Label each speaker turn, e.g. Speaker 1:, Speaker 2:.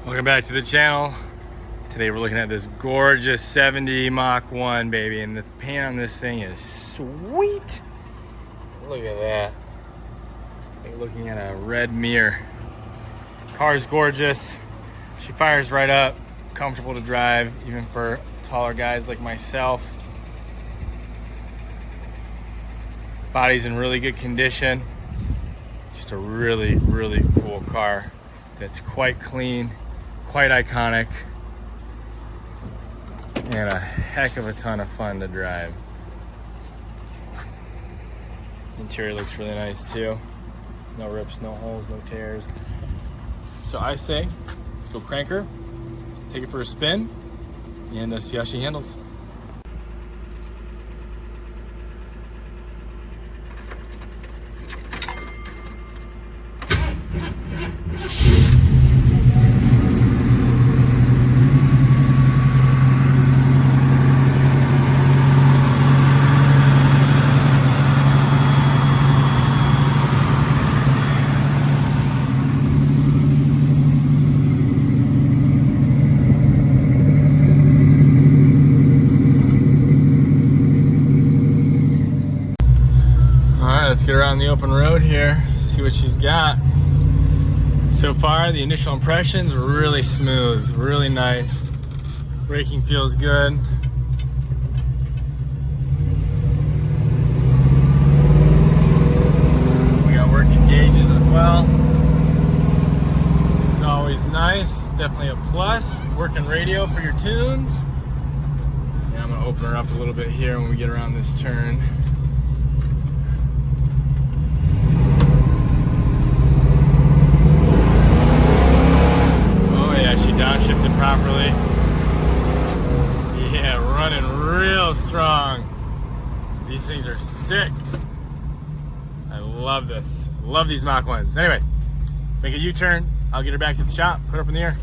Speaker 1: Welcome back to the channel. Today we're looking at this gorgeous 70 Mach 1, baby, and the paint on this thing is sweet. Look at that. It's like looking at a red mirror. Car's gorgeous. She fires right up, comfortable to drive, even for taller guys like myself. Body's in really good condition. Just a really, really cool car that's quite clean, quite iconic, and a heck of a ton of fun to drive. Interior looks really nice too. No rips, no holes, no tears. So I say, let's go crank her, take it for a spin, and see how she handles. Let's get around the open road here, see what she's got. So far, the initial impressions, really smooth, really nice. Braking feels good. We got working gauges as well. It's always nice, definitely a plus. Working radio for your tunes. Yeah, I'm gonna open her up a little bit here when we get around this turn. Downshifted properly. Yeah, running real strong. These things are sick. I love this. Love these Mach 1s. Anyway, make a U-turn. I'll get her back to the shop, put her up in the air.